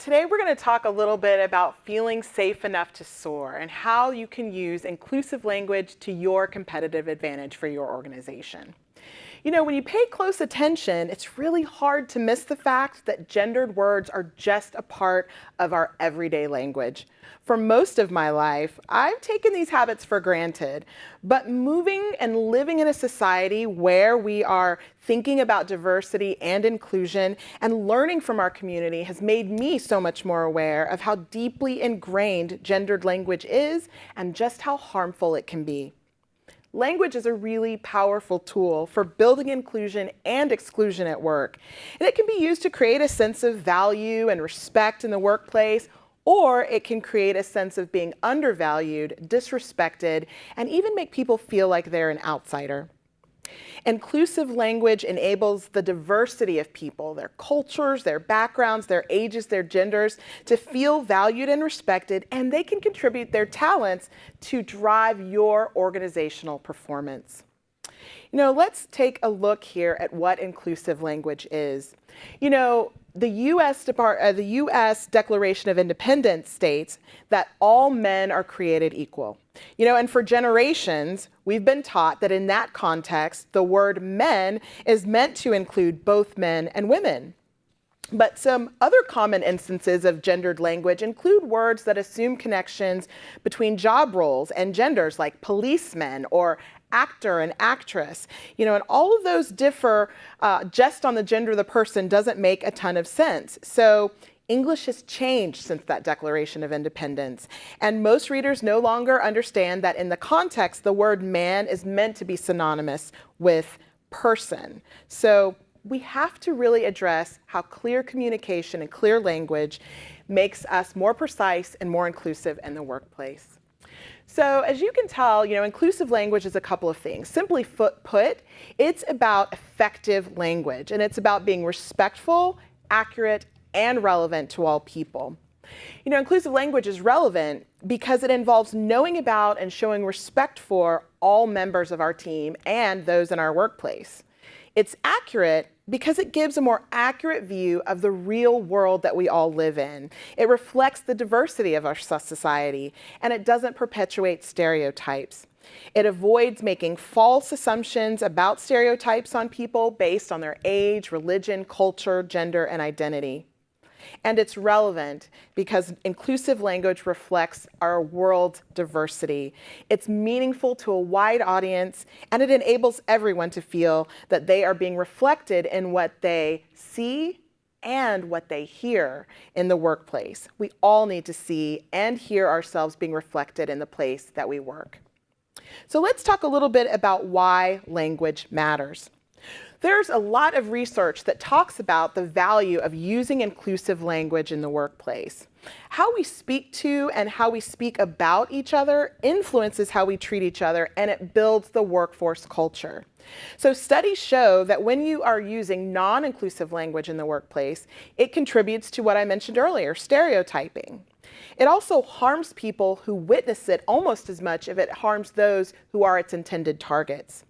Today we're going to talk a little bit about feeling safe enough to soar and how you can use inclusive language to your competitive advantage for your organization. You know, when you pay close attention, it's really hard to miss the fact that gendered words are just a part of our everyday language. For most of my life, I've taken these habits for granted, but moving and living in a society where we are thinking about diversity and inclusion and learning from our community has made me so much more aware of how deeply ingrained gendered language is and just how harmful it can be. Language is a really powerful tool for building inclusion and exclusion at work. And it can be used to create a sense of value and respect in the workplace, or it can create a sense of being undervalued, disrespected, and even make people feel like they're an outsider. Inclusive language enables the diversity of people, their cultures, their backgrounds, their ages, their genders, to feel valued and respected, and they can contribute their talents to drive your organizational performance. You know, let's take a look here at what inclusive language is. You know, the U.S. Declaration of Independence states that all men are created equal. You know, and for generations, we've been taught that in that context, the word men is meant to include both men and women. But some other common instances of gendered language include words that assume connections between job roles and genders, like policemen or actor and actress. You know, and all of those differ just on the gender of the person doesn't make a ton of sense. So English has changed since that Declaration of Independence, and most readers no longer understand that in the context, the word man is meant to be synonymous with person. So we have to really address how clear communication and clear language makes us more precise and more inclusive in the workplace. So as you can tell, you know, inclusive language is a couple of things. Simply put, it's about effective language, and it's about being respectful, accurate, and relevant to all people. You know, inclusive language is relevant because it involves knowing about and showing respect for all members of our team and those in our workplace. It's accurate because it gives a more accurate view of the real world that we all live in. It reflects the diversity of our society, and it doesn't perpetuate stereotypes. It avoids making false assumptions about stereotypes on people based on their age, religion, culture, gender, and identity. And it's relevant because inclusive language reflects our world's diversity. It's meaningful to a wide audience, and it enables everyone to feel that they are being reflected in what they see and what they hear in the workplace. We all need to see and hear ourselves being reflected in the place that we work. So let's talk a little bit about why language matters. There's a lot of research that talks about the value of using inclusive language in the workplace. How we speak to and how we speak about each other influences how we treat each other, and it builds the workforce culture. So studies show that when you are using non-inclusive language in the workplace, it contributes to what I mentioned earlier, stereotyping. It also harms people who witness it almost as much if it harms those who are its intended targets.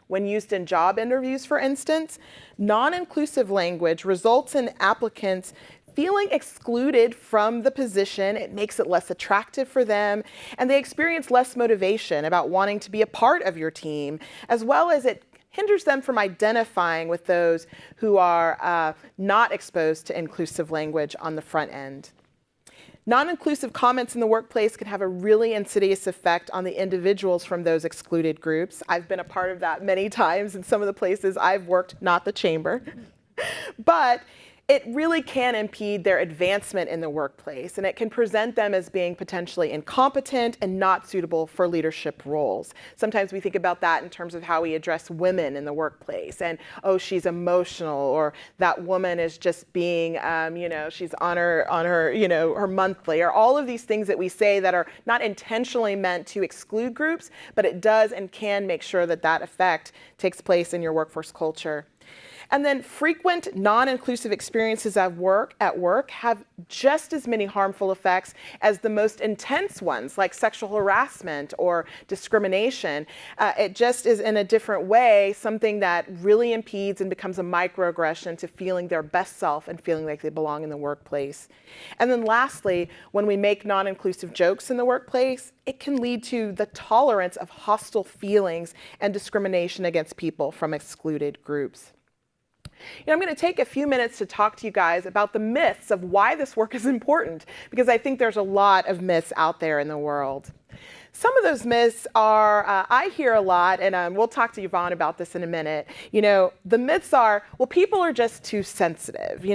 When used in job interviews, for instance, non-inclusive language results in applicants feeling excluded from the position. It makes it less attractive for them, and they experience less motivation about wanting to be a part of your team, as well as it hinders them from identifying with those who are not exposed to inclusive language on the front end. Non-inclusive comments in the workplace can have a really insidious effect on the individuals from those excluded groups. I've been a part of that many times in some of the places I've worked, not the chamber. But it really can impede their advancement in the workplace, and it can present them as being potentially incompetent and not suitable for leadership roles. Sometimes we think about that in terms of how we address women in the workplace, and, oh, she's emotional, or that woman is just being, she's on her, her monthly, or all of these things that we say that are not intentionally meant to exclude groups, but it does and can make sure that that effect takes place in your workforce culture. And then frequent non-inclusive experiences at work have just as many harmful effects as the most intense ones, like sexual harassment or discrimination. It just is in a different way something that really impedes and becomes a microaggression to feeling their best self and feeling like they belong in the workplace. And then lastly, when we make non-inclusive jokes in the workplace, it can lead to the tolerance of hostile feelings and discrimination against people from excluded groups. I'm going to take a few minutes to talk to you guys about the myths of why this work is important, because I think there's a lot of myths out there in the world. Some of those myths are, I hear a lot, and we'll talk to Yvonne about this in a minute. The myths are, well, people are just too sensitive.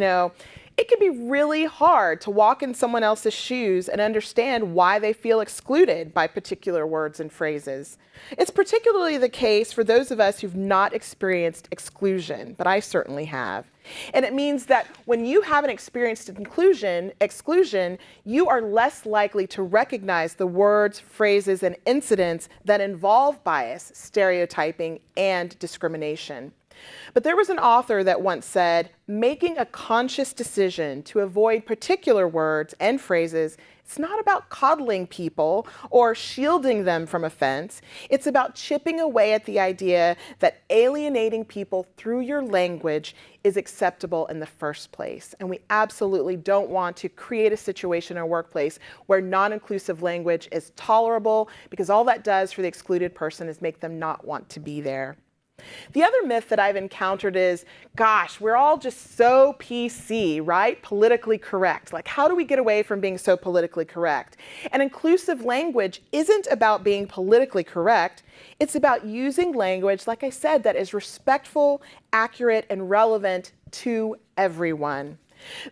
It can be really hard to walk in someone else's shoes and understand why they feel excluded by particular words and phrases. It's particularly the case for those of us who've not experienced exclusion, but I certainly have. And it means that when you haven't experienced exclusion, you are less likely to recognize the words, phrases, and incidents that involve bias, stereotyping, and discrimination. But there was an author that once said, making a conscious decision to avoid particular words and phrases, it's not about coddling people or shielding them from offense. It's about chipping away at the idea that alienating people through your language is acceptable in the first place. And we absolutely don't want to create a situation in a workplace where non-inclusive language is tolerable, because all that does for the excluded person is make them not want to be there. The other myth that I've encountered is, gosh, we're all just so PC, right? Politically correct. Like, how do we get away from being so politically correct? And inclusive language isn't about being politically correct. It's about using language, like I said, that is respectful, accurate, and relevant to everyone.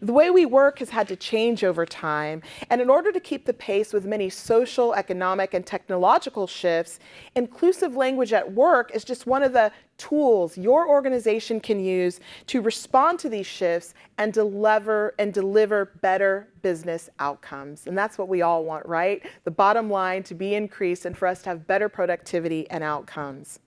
The way we work has had to change over time, and in order to keep the pace with many social, economic, and technological shifts, inclusive language at work is just one of the tools your organization can use to respond to these shifts and deliver better business outcomes. And that's what we all want, right? The bottom line to be increased and for us to have better productivity and outcomes.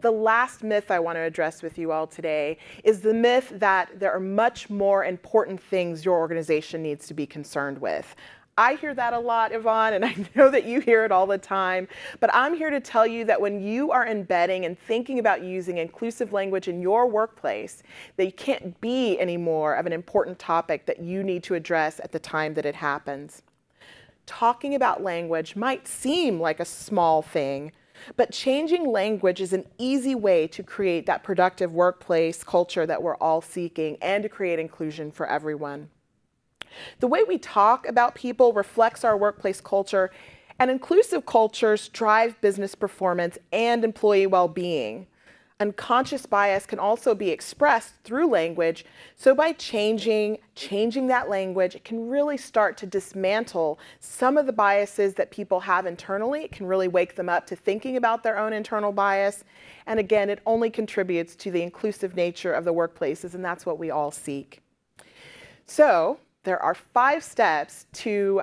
The last myth I want to address with you all today is the myth that there are much more important things your organization needs to be concerned with. I hear that a lot, Yvonne, and I know that you hear it all the time, but I'm here to tell you that when you are embedding and thinking about using inclusive language in your workplace, they can't be any more of an important topic that you need to address at the time that it happens. Talking about language might seem like a small thing, but changing language is an easy way to create that productive workplace culture that we're all seeking and to create inclusion for everyone. The way we talk about people reflects our workplace culture, and inclusive cultures drive business performance and employee well-being. Unconscious bias can also be expressed through language, so by changing that language, it can really start to dismantle some of the biases that people have internally. It can really wake them up to thinking about their own internal bias. And again, it only contributes to the inclusive nature of the workplaces, and that's what we all seek. So there are 5 steps to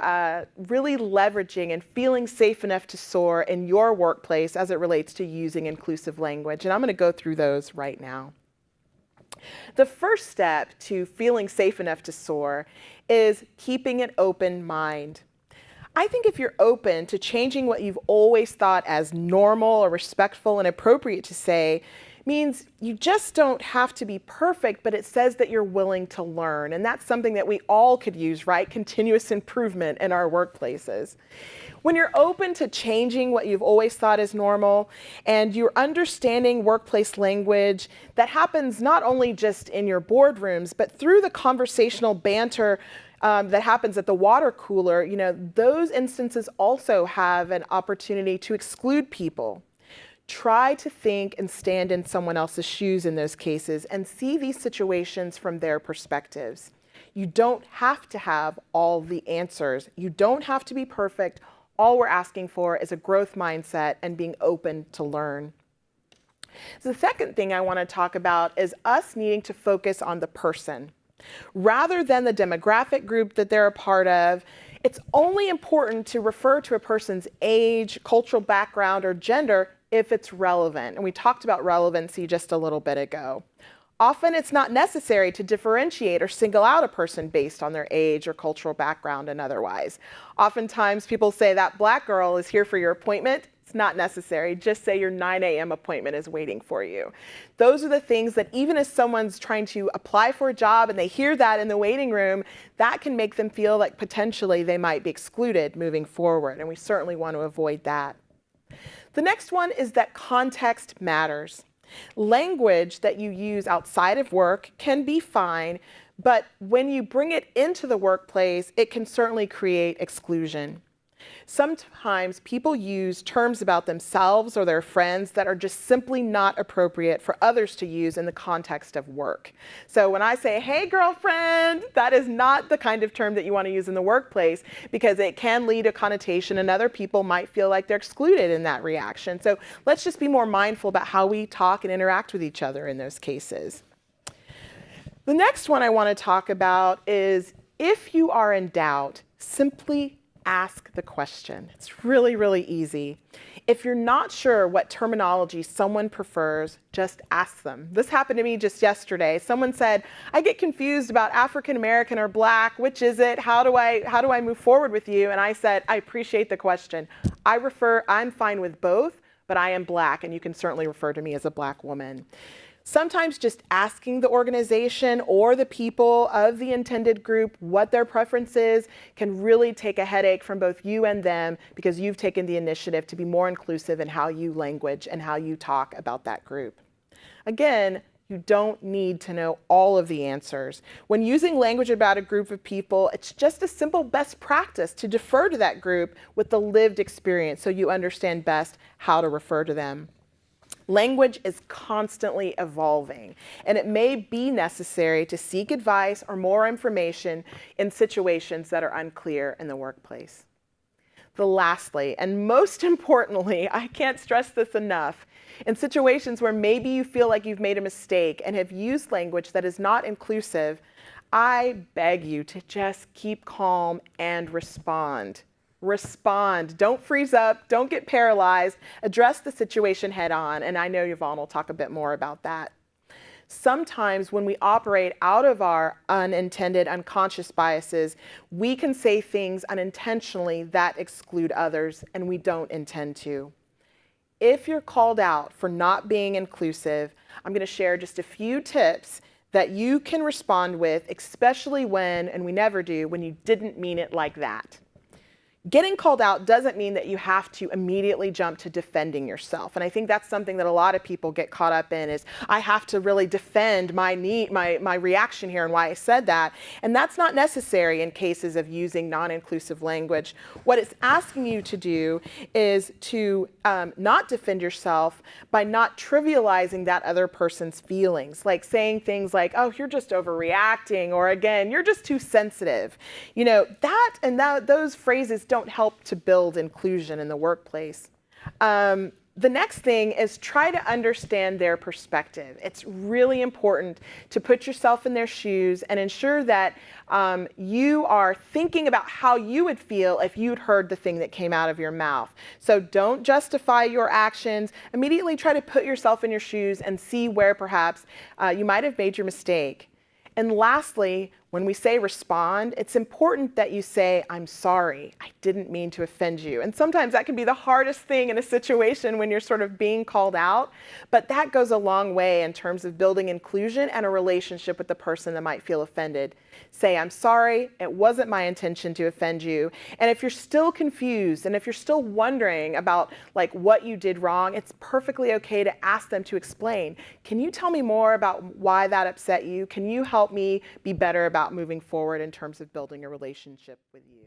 really leveraging and feeling safe enough to soar in your workplace as it relates to using inclusive language. And I'm going to go through those right now. The first step to feeling safe enough to soar is keeping an open mind. I think if you're open to changing what you've always thought as normal or respectful and appropriate to say, means you just don't have to be perfect, but it says that you're willing to learn. And that's something that we all could use, right? Continuous improvement in our workplaces. When you're open to changing what you've always thought is normal, and you're understanding workplace language that happens not only just in your boardrooms, but through the conversational banter that happens at the water cooler, those instances also have an opportunity to exclude people. Try to think and stand in someone else's shoes in those cases and see these situations from their perspectives. You don't have to have all the answers. You don't have to be perfect. All we're asking for is a growth mindset and being open to learn. So the second thing I want to talk about is us needing to focus on the person. Rather than the demographic group that they're a part of, it's only important to refer to a person's age, cultural background, or gender if it's relevant. And we talked about relevancy just a little bit ago. Often it's not necessary to differentiate or single out a person based on their age or cultural background and otherwise. Oftentimes people say that black girl is here for your appointment. It's not necessary. Just say your 9 a.m. appointment is waiting for you. Those are the things that even if someone's trying to apply for a job and they hear that in the waiting room, that can make them feel like potentially they might be excluded moving forward, and we certainly want to avoid that. The next one is that context matters. Language that you use outside of work can be fine, but when you bring it into the workplace, it can certainly create exclusion. Sometimes people use terms about themselves or their friends that are just simply not appropriate for others to use in the context of work. So when I say, hey girlfriend, that is not the kind of term that you want to use in the workplace, because it can lead to connotation and other people might feel like they're excluded in that reaction. So let's just be more mindful about how we talk and interact with each other in those cases. The next one I want to talk about is, if you are in doubt, simply ask the question. It's really, really easy. If you're not sure what terminology someone prefers, just ask them. This happened to me just yesterday. Someone said, I get confused about African American or black. Which is it? How do I move forward with you? And I said, I appreciate the question. I'm fine with both, but I am black, and you can certainly refer to me as a black woman. Sometimes just asking the organization or the people of the intended group what their preference is can really take a headache from both you and them, because you've taken the initiative to be more inclusive in how you language and how you talk about that group. Again, you don't need to know all of the answers. When using language about a group of people, it's just a simple best practice to defer to that group with the lived experience so you understand best how to refer to them. Language is constantly evolving, and it may be necessary to seek advice or more information in situations that are unclear in the workplace. Lastly, and most importantly, I can't stress this enough, in situations where maybe you feel like you've made a mistake and have used language that is not inclusive, I beg you to just keep calm and respond. Respond. Don't freeze up. Don't get paralyzed. Address the situation head on. And I know Yvonne will talk a bit more about that. Sometimes when we operate out of our unintended, unconscious biases, we can say things unintentionally that exclude others, and we don't intend to. If you're called out for not being inclusive, I'm going to share just a few tips that you can respond with, especially when, and we never do, when you didn't mean it like that. Getting called out doesn't mean that you have to immediately jump to defending yourself. And I think that's something that a lot of people get caught up in, is I have to really defend my reaction here and why I said that. And that's not necessary in cases of using non-inclusive language. What it's asking you to do is to not defend yourself by not trivializing that other person's feelings, like saying things like, oh, you're just overreacting, or again, you're just too sensitive. You know, those phrases don't help to build inclusion in the workplace. The next thing is try to understand their perspective. It's really important to put yourself in their shoes and ensure that you are thinking about how you would feel if you'd heard the thing that came out of your mouth. So don't justify your actions. Immediately try to put yourself in your shoes and see where perhaps you might have made your mistake. And lastly, when we say respond, it's important that you say, I'm sorry, I didn't mean to offend you. And sometimes that can be the hardest thing in a situation when you're sort of being called out, but that goes a long way in terms of building inclusion and a relationship with the person that might feel offended. Say, I'm sorry, it wasn't my intention to offend you. And if you're still confused, and if you're still wondering about like what you did wrong, it's perfectly okay to ask them to explain. Can you tell me more about why that upset you? Can you help me be better about moving forward in terms of building a relationship with you?